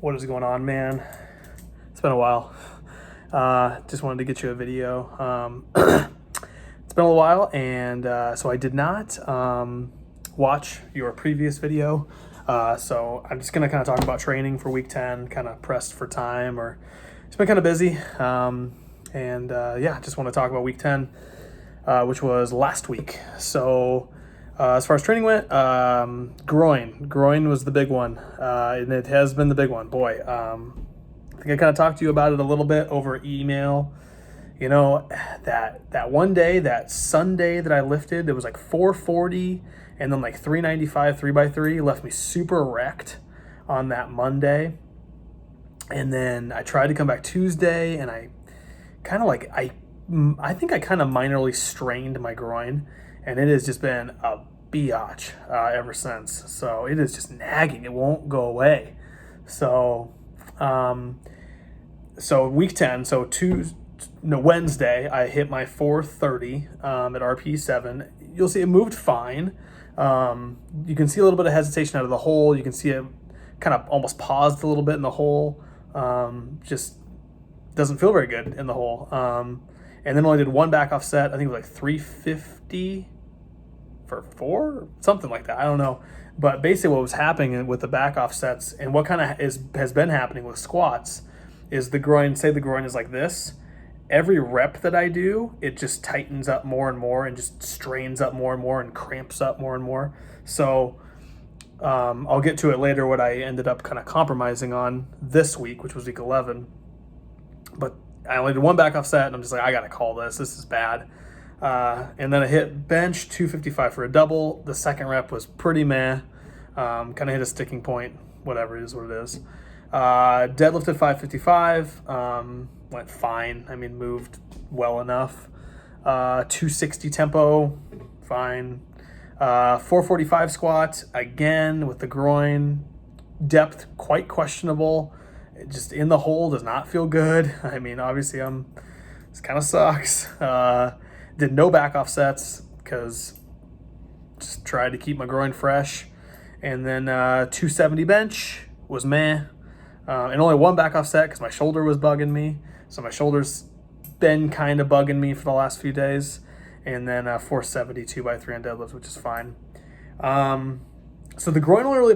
What is going on, man? It's been a while. Just wanted to get you a video. It's been a little while, and so I did not watch your previous video. So I'm just going to kind of talk about training for week 10, kind of pressed for time, or it's been kind of busy. Just want to talk about week 10, which was last week. So as far as training went, groin was the big one, and it has been the big one. Boy, I think I kind of talked to you about it a little bit over email. You know, that one day, that Sunday that I lifted, it was like 440 and then like 395 3x3, left me super wrecked on that Monday. And then I tried to come back Tuesday, and I kind of like, I think I kind of minorly strained my groin, and it has just been a biatch ever since. So it is just nagging. It won't go away. So week 10, Wednesday, I hit my 430 at RP7. You'll see it moved fine. You can see a little bit of hesitation out of the hole. You can see it kind of almost paused a little bit in the hole. Just doesn't feel very good in the hole. And then only did one back off set. I think it was like 350 for 4, something like that. I don't know. But basically what was happening with the back off sets, and what kind of has been happening with squats, is the groin, say the groin is like this. Every rep that I do, it just tightens up more and more and just strains up more and more and cramps up more and more. So I'll get to it later, what I ended up kind of compromising on this week, which was week 11. But I only did one back off set, and I'm just like, I got to call this. This is bad. And then I hit bench 255 for a double. The second rep was pretty meh. Kind of hit a sticking point. Whatever, it is what it is. Deadlifted 555. Went fine. I mean, moved well enough. 260 tempo, fine. 445 squat, again with the groin. Depth, quite questionable. It just in the hole does not feel good. I mean, obviously this kind of sucks. Did no back offsets because just tried to keep my groin fresh. And then 270 bench was meh. And only one back offset because my shoulder was bugging me. So my shoulder's been kind of bugging me for the last few days. And then 470 2x3 on deadlifts, which is fine. So the groin only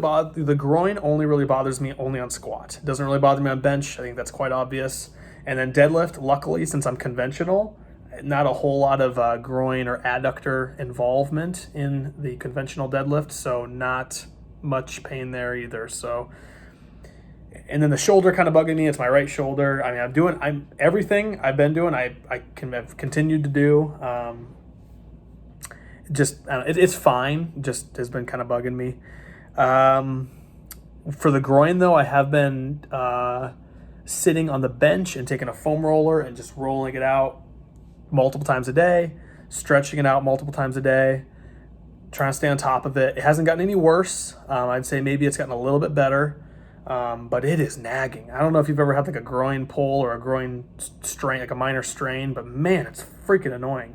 really bothers me only on squat. It doesn't really bother me on bench. I think that's quite obvious. And then deadlift, luckily, since I'm conventional, not a whole lot of groin or adductor involvement in the conventional deadlift, so not much pain there either. So, and then the shoulder kind of bugging me. It's my right shoulder. I mean, I'm everything I've been doing. I've continued to do. It's fine. Just has been kind of bugging me. For the groin though, I have been sitting on the bench and taking a foam roller and just rolling it out multiple times a day, stretching it out multiple times a day, trying to stay on top of it. It hasn't gotten any worse. I'd say maybe it's gotten a little bit better, but it is nagging. I don't know if you've ever had like a groin pull or a groin strain, like a minor strain, but man, it's freaking annoying.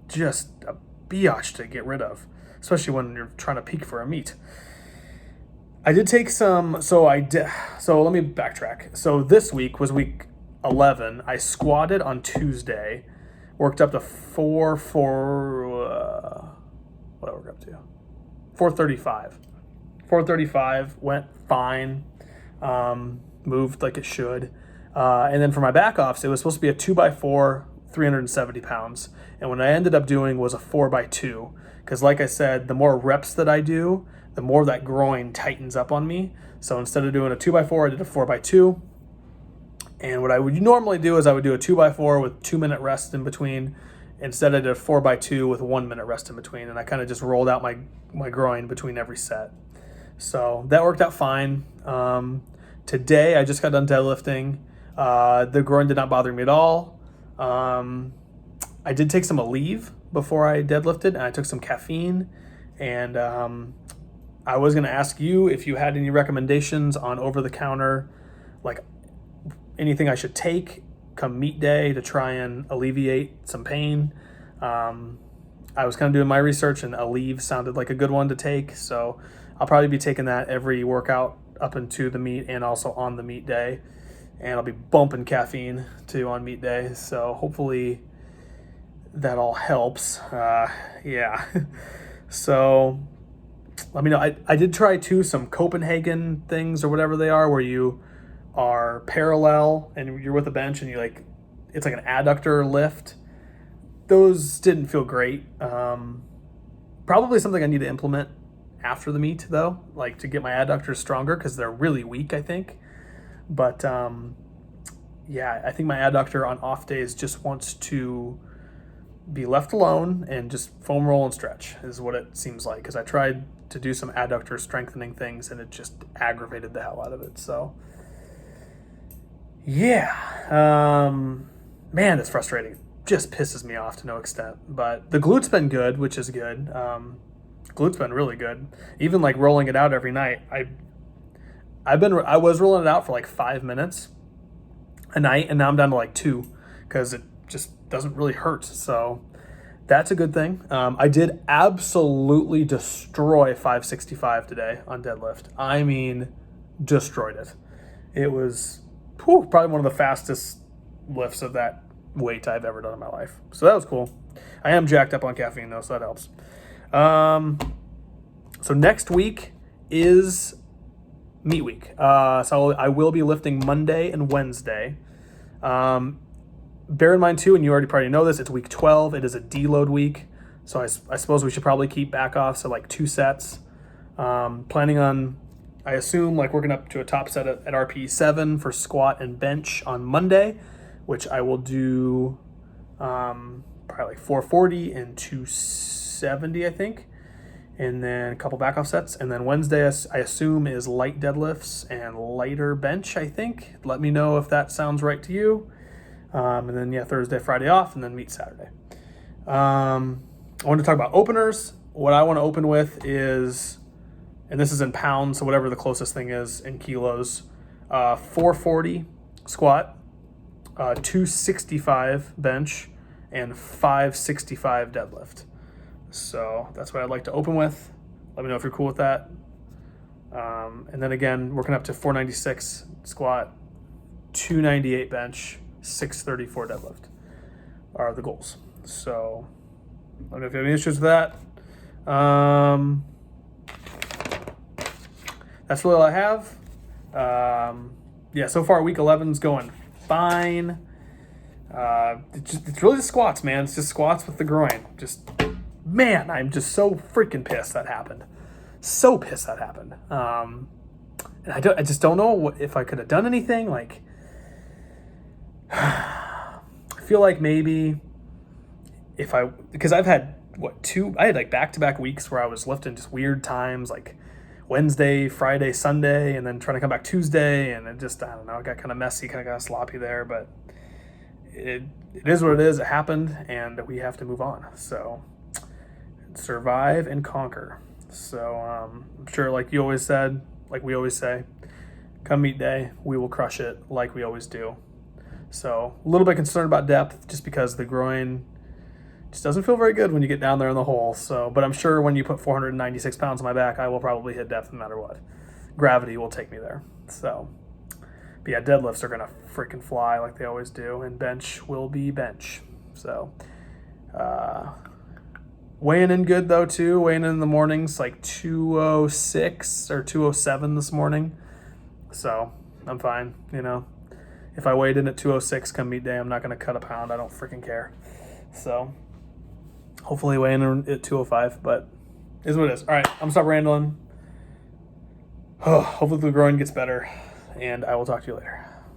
Just a biatch to get rid of, especially when you're trying to peak for a meet. I did take some, so let me backtrack. So this week was week 11. I squatted on Tuesday, worked up to 435. 435 went fine, moved like it should. And then for my back offs, it was supposed to be a 2x4, 370 pounds. And what I ended up doing was a 4x2. Because like I said, the more reps that I do, the more that groin tightens up on me. So instead of doing a 2x4, I did a 4x2. And what I would normally do is I would do a 2x4 with 2-minute rest in between. Instead, I did a 4x2 with 1-minute rest in between. And I kind of just rolled out my groin between every set. So that worked out fine. Today, I just got done deadlifting. The groin did not bother me at all. I did take some Aleve before I deadlifted, and I took some caffeine. And I was going to ask you if you had any recommendations on over-the-counter, like anything I should take come meet day to try and alleviate some pain. I was kind of doing my research, and Aleve sounded like a good one to take, so I'll probably be taking that every workout up into the meet and also on the meet day. And I'll be bumping caffeine too on meet day. So hopefully that all helps. Yeah. So let me know. I did try too some Copenhagen things or whatever they are, where you are parallel and you're with a bench and it's like an adductor lift. Those didn't feel great. Probably something I need to implement after the meet though, like to get my adductors stronger, because they're really weak, I think. But yeah, I think my adductor on off days just wants to be left alone and just foam roll and stretch is what it seems like, because I tried to do some adductor strengthening things and it just aggravated the hell out of it. So yeah, man, it's frustrating. Just pisses me off to no extent. But the glute's been good, which is good. Glute's been really good. Even like rolling it out every night. I was rolling it out for like 5 minutes a night, and now I'm down to like 2 because it just doesn't really hurt. So that's a good thing. I did absolutely destroy 565 today on deadlift. I mean, destroyed it. It was probably one of the fastest lifts of that weight I've ever done in my life. So that was cool. I am jacked up on caffeine though, so that helps. So next week is meet week. So I will be lifting Monday and Wednesday. Bear in mind too, and you already probably know this, it's week 12. It is a deload week. So I suppose we should probably keep back off. So like 2 sets. Planning on, I assume, like working up to a top set at RPE 7 for squat and bench on Monday, which I will do probably like 440 and 270, I think. And then a couple back off sets. And then Wednesday, I assume, is light deadlifts and lighter bench, I think. Let me know if that sounds right to you. And then, yeah, Thursday, Friday off, and then meet Saturday. I want to talk about openers. What I want to open with is, and this is in pounds, so whatever the closest thing is in kilos, 440 squat, 265 bench, and 565 deadlift. So that's what I'd like to open with. Let me know if you're cool with that. And then again, working up to 496 squat, 298 bench, 634 deadlift are the goals. So let me know if you have any issues with that. That's really all I have. Yeah, so far week 11's going fine. It's really the squats, man. It's just squats with the groin. Man, I'm just so freaking pissed that happened. So pissed that happened. And I just don't know if I could have done anything. Like, I feel like maybe because I've had I had like back-to-back weeks where I was lifting just weird times, like Wednesday, Friday, Sunday, and then trying to come back Tuesday, and it just, I don't know, it got kind of messy, kind of got sloppy there, but it is what it is. It happened, and we have to move on. So survive and conquer. So I'm sure, like you always said, like we always say, come meet day, we will crush it like we always do. So a little bit concerned about depth just because the groin just doesn't feel very good when you get down there in the hole. So, but I'm sure when you put 496 pounds on my back, I will probably hit depth no matter what. Gravity will take me there. So, but yeah, deadlifts are going to freaking fly like they always do, and bench will be bench. So, weighing in good though too. Weighing in the mornings like 206 or 207 this morning. So I'm fine. You know, if I weighed in at 206 come meet day, I'm not going to cut a pound. I don't freaking care. So hopefully weighing in at 205, but is what it is. All right, I'm gonna stop rambling. Hopefully the groin gets better, and I will talk to you later.